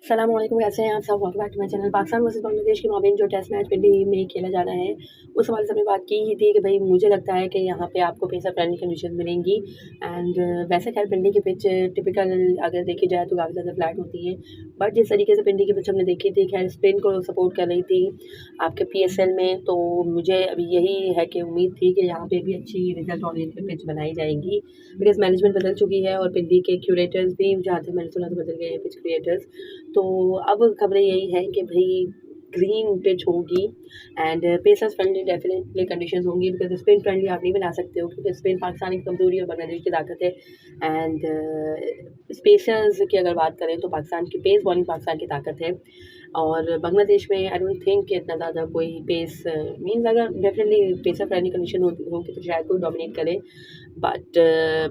अस्सलाम वालेकुम, कैसे हैं आप सब? Welcome back to my channel. Pakistan versus Bangladesh के माबेन जो टेस्ट मैच पिंडी में खेला जाना है, उस हवाले से हमने बात की ही थी कि भई मुझे लगता है कि यहाँ पे आपको पेसर फ्रेंडली कंडीशन मिलेंगी। एंड वैसे खैर पिंडी की पिच टिपिकल अगर देखी जाए तो काफ़ी ज़्यादा फ्लैट होती है, बट जिस तरीके से पिंडी की पिच हमने देखी थी, खैर स्पिन को सपोर्ट कर रही थी आपके पीएसएल में, तो मुझे अभी यही है कि उम्मीद थी कि यहाँ पे भी अच्छी रिजल्ट ओरिएंटेड पिच बनाई जाएगी। बिकॉज़ मैनेजमेंट बदल चुकी है और पिंडी के क्यूरेटर्स भी, जहाँ तक मैंने सुना, तो बदल गए हैं पिच क्रिएटर्स। तो अब खबरें यही हैं कि भई ग्रीन पिच होगी and pacers friendly definitely conditions होंगी, बिकॉज़ स्पिन फ्रेंडली आप नहीं बना सकते हो, क्योंकि स्पिन पाकिस्तान की कमज़ोरी और बांग्लादेश की ताकत है। एंड पेसर्स की अगर बात करें तो पाकिस्तान की पेस बॉलिंग पाकिस्तान की ताकत है, और बांग्लादेश में आई डोंट थिंक इतना ज़्यादा कोई पेस मीन्स अगर डेफिनेटली पेसर फ्रेंडली कंडीशन होगी तो शायद कोई डोमिनेट करे। बट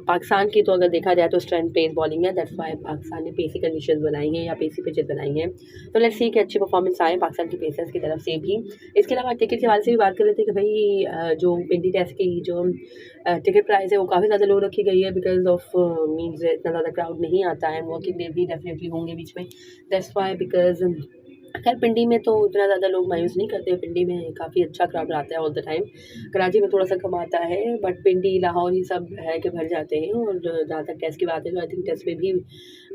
पाकिस्तान की तो अगर देखा जाए तो स्ट्रेंथ पेस बॉलिंग है, दैट्स व्हाई पाकिस्तान ने पेसी कंडीशंस बनाई हैं या पेसी पिचेस बनाई हैं। तो लेट्स सी कि अच्छी परफॉर्मेंस आए पाकिस्तान की पेसर्स की तरफ से भी। इसके अलावा टिकट के हवाले से भी बात कर रहे थे कि भाई जो पिंडी टेस्ट की जो टिकट प्राइस है वो काफ़ी ज़्यादा लो रखी गई है, बिकॉज ऑफ मीन्स इतना ज़्यादा क्राउड नहीं आता है, वर्किंग डे भी डेफिनेटली होंगे बीच में, दैट्स व्हाई बिकॉज खैर पिंडी में तो इतना ज़्यादा लोग मायूस नहीं करते, पिंडी में काफ़ी अच्छा क्राउड आता है ऑल द टाइम। कराची में थोड़ा-सा कम आता है, बट पिंडी, लाहौर ये सब है कि भर जाते हैं। और जहाँ तक टेस्ट की बात है तो आई थिंक टेस्ट में भी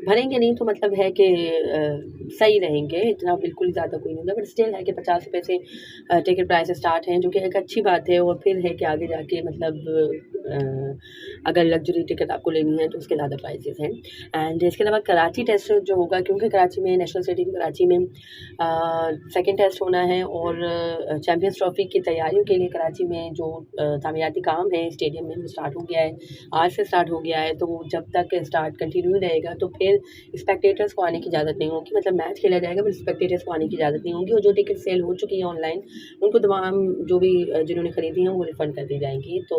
भरेंगे नहीं, तो मतलब है कि सही रहेंगे, इतना बिल्कुल ही ज़्यादा कोई नहीं होगा, बट स्टिल है कि 50 रुपये से टिकट प्राइस स्टार्ट हैं, जो कि एक अच्छी बात है। और फिर है कि आगे जाके मतलब अगर लग्जरी टिकट आपको लेनी है तो उसके ज़्यादा प्राइसेस हैं। एंड इसके अलावा कराची टेस्ट जो होगा, क्योंकि कराची में नेशनल स्टेडियम कराची में सेकंड टेस्ट होना है, और चैम्पियंस ट्रॉफी की तैयारियों के लिए कराची में जो तामीराती काम है स्टेडियम में वो स्टार्ट हो गया है, आज से स्टार्ट हो गया है। तो जब तक स्टार्ट कंटिन्यू रहेगा तो फिर स्पेक्टेटर्स को आने की इजाज़त नहीं होगी, मतलब मैच खेला जाएगा बट स्पेक्टेटर्स को आने की इजाज़त नहीं होगी। और जो टिकट सेल हो चुकी है ऑनलाइन, उनको तमाम जो भी जिन्होंने खरीदी हैं वो रिफ़ंड कर दी जाएंगी। तो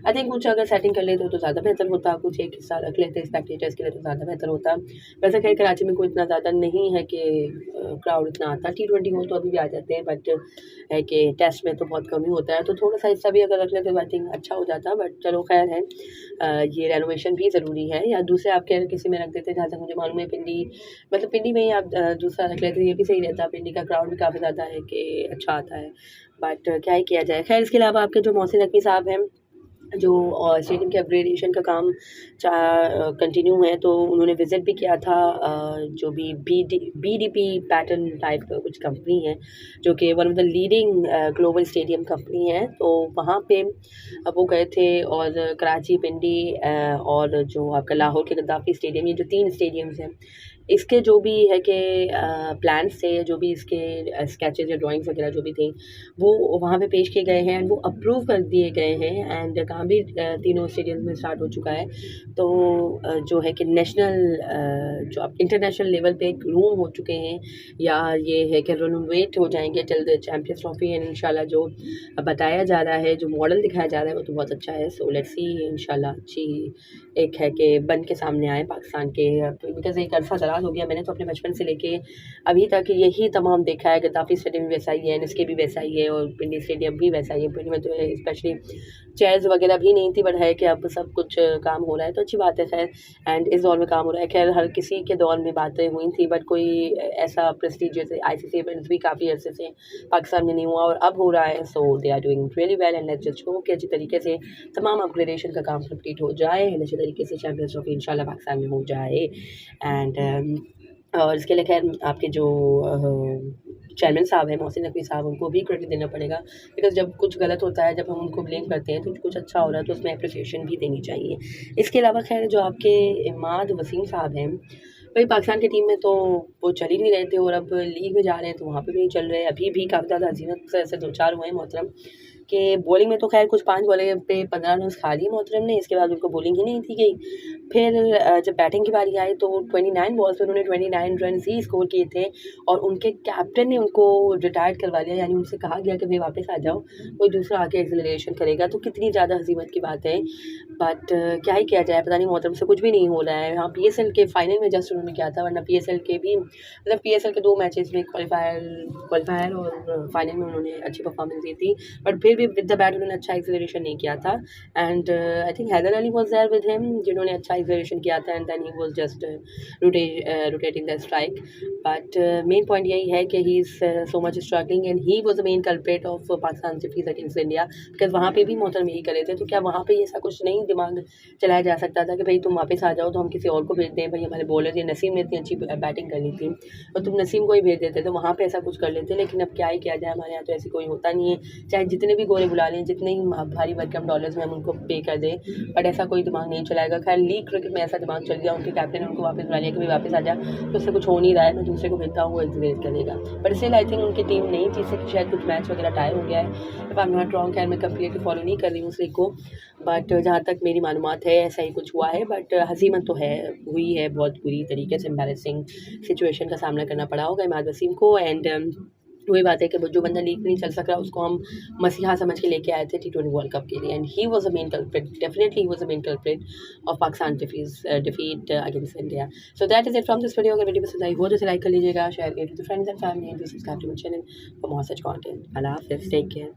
आई थिंक कुछ अगर सेटिंग कर लेते तो ज़्यादा बेहतर होता, कुछ एक हिस्सा रख लेते स्पेक्टेटर्स के लिए तो ज़्यादा बेहतर होता। वैसे खैर कराची में कोई इतना ज़्यादा नहीं है कि क्राउड इतना आता, T20 हो तो अभी भी आ जाते हैं, बट है कि टेस्ट में तो बहुत कम ही होता है, तो थोड़ा-सा हिस्सा भी अगर रख लेते तो आई थिंक अच्छा हो जाता। बट चलो खैर है, ये रेनोवेशन भी ज़रूरी है, या दूसरे आप कह किसी में रख देते, जहाँ तक मुझे मालूम है पिंडी, मतलब पिंडी में ही आप दूसरा रख लेते, ये भी सही रहता। पिंडी का क्राउड भी काफ़ी ज़्यादा है कि अच्छा आता है, बट क्या ही किया जाए। खैर इसके अलावा आपके जो मोहसिन नकवी साहब हैं, जो स्टेडियम के अपग्रेडेशन का काम कंटिन्यू है, तो उन्होंने विज़िट भी किया था जो भी बीडीपी पैटर्न टाइप कुछ कंपनी है, जो कि one of the leading global stadium company है। तो वहाँ पे वो गए थे, और कराची, पिंडी और जो आपका लाहौर के गद्दाफ़ी स्टेडियम, ये जो 3 स्टेडियम्स हैं, इसके जो भी है कि प्लान्स थे, जो भी इसके स्केचेज़ या ड्राइंग्स वगैरह जो भी थे, वो वहाँ पे पेश किए गए हैं एंड वो अप्रूव कर दिए गए हैं। एंड काम भी तीनों स्टेडियम्स में स्टार्ट हो चुका है। तो जो है कि नेशनल जो आप इंटरनेशनल लेवल पे एक रूम हो चुके हैं, या ये है कि रेनोवेट हो जाएंगे till the champions trophy. And इंशाल्लाह जो बताया जा रहा है, जो मॉडल दिखाया जा रहा है, वो तो बहुत अच्छा है। सो लेट्स सी, इंशाल्लाह अच्छी एक है कि बन के सामने आए पाकिस्तान के, बिकॉज़ एक अरसा दराज हो गया, मैंने तो अपने बचपन से लेके अभी तक यही तमाम देखा है। गद्दाफ़ी स्टेडियम भी वैसा ही है, एनएसके भी वैसा ही है, और पिंडी स्टेडियम भी वैसा ही है। पिंडी में तो स्पेशली चेयर्स वगैरह भी नहीं थी, बट है कि अब सब कुछ काम हो रहा है, तो अच्छी बात है खैर। एंड इस दौर में काम हो रहा है, खैर हर किसी के दौर में बातें हुई थी, बट कोई ऐसा प्रेस्टीजियस आईसीसी इवेंट्स भी काफ़ी अरसे से पाकिस्तान में नहीं हुआ, और अब हो रहा है। So they are doing really well, and let's just hope कि अच्छी तरीके से तमाम अपग्रेडेशन का काम कंप्लीट हो जाए, एंड अच्छे तरीके से चैम्पियंस ट्रॉफी इंशाल्लाह पाकिस्तान में हो जाए। एंड और इसके लिए खैर आपके जो चेयरमैन साहब हैं, मोहसिन नकवी साहब, उनको भी क्रेडिट देना पड़ेगा, बिकॉज़ जब कुछ गलत होता है, जब हम उनको ब्लेम करते हैं, तो कुछ अच्छा हो रहा है तो उसमें एप्रिसिएशन भी देनी चाहिए। इसके अलावा खैर जो आपके इमाद वसीम साहब हैं, भाई पाकिस्तान की टीम में तो वो चल ही नहीं रहे थे, और अब लीग में जा रहे हैं तो वहाँ पे भी नहीं चल रहे। अभी भी काफ़ी ज़्यादा हज़ीमत से ऐसे 2-4 हुए हैं मोहतरम, कि बॉलिंग में तो खैर कुछ 5 बॉलिंग पे 15 रन खा लिए मोहतरम ने, इसके बाद उनको बॉलिंग ही नहीं दी गई। फिर जब बैटिंग की बारी आई तो 29 बॉल्स पे उन्होंने 29 रन ही स्कोर किए थे, और उनके कैप्टन ने उनको रिटायर्ड करवा लिया, यानी उनसे कहा गया कि भाई वापस आ जाओ, कोई दूसरा आके एक्सेलरेशन करेगा। तो कितनी ज़्यादा हज़ीमत की बात है, बट क्या ही किया जाए, पता नहीं मोहतरम से कुछ भी नहीं हो रहा है। हाँ, पीएसएल के फाइनल में जस्ट उन्होंने किया था, वरना पीएसएल के भी मतलब पीएसएल के 2 मैचेस में क्वालिफायर और फाइनल में उन्होंने अच्छी परफॉर्मेंस दी थी, बट फिर भी विद द बैट उन्होंने अच्छा एक्सेलरेशन नहीं किया था। And I think Haider Ali was there with him, जिन्होंने अच्छा एक्सलरेशन किया था and then he was just rotating the strike. But main point यही है कि he is so much struggling and he was the main culprit of Pakistan defeat against India, because वहाँ पे भी मोहतरम यही करे थे. तो क्या वहाँ पे ऐसा कुछ नहीं दिमाग चलाया जा सकता था कि भाई तुम वापस आ जाओ तो हम किसी और को भेज दें. भाई हमारे बॉलर ये नसीम ने इतनी अच्छी बैटिंग कर ली थी और तुम नसीम को ही भेज देते तो वहाँ पे ऐसा कुछ कर लेते. लेकिन अब क्या ही किया जाए, हमारे यहाँ तो ऐसी कोई होता नहीं है. चाहे जितने भी गोले बुला लें, जितने ही भारी भरकम डॉलर्स में हम उनको पे कर दें, बट ऐसा कोई दिमाग नहीं चलाएगा. खैर लीग क्रिकेट में ऐसा दिमाग चल गया, उनके कैप्टन ने उनको वापस बुला लिया कि भाई वापस आ जा, तो उससे कुछ हो नहीं रहा है, मैं दूसरे को भेजता हूँ, वो एग्जीक्यूट करेगा. बट स्टिल आई थिंक उनकी टीम नहीं जीत सकी, शायद कुछ मैच वगैरह टाई हो गया है. If I am not wrong, खैर मैं कंप्लीटली फॉलो नहीं कर रही हूँ उस लीग को, बट जहाँ तक मेरी मालूमात है ऐसा ही कुछ हुआ है. बट हसीमत तो है, हुई है, बहुत बुरी तरीके से एम्बैरेसिंग सिचुएशन का सामना करना पड़ा होगा इमाद वसीम को. एंड वही बात है कि जो बंदा लीग नहीं चल सक रहा उसको हम मसीहा समझ के लेके आए थे T20 वर्ल्ड कप के लिए. And he was a main culprit, definitely he was a main culprit of Pakistan defeat against India. So that is it from this video. अगर वीडियो पसंद आई हो तो लाइक कर लीजिएगा, शेयर कीजिए to friends and family, and subscribe to my channel for more such content. अल्लाह हाफिज़, टेक केयर.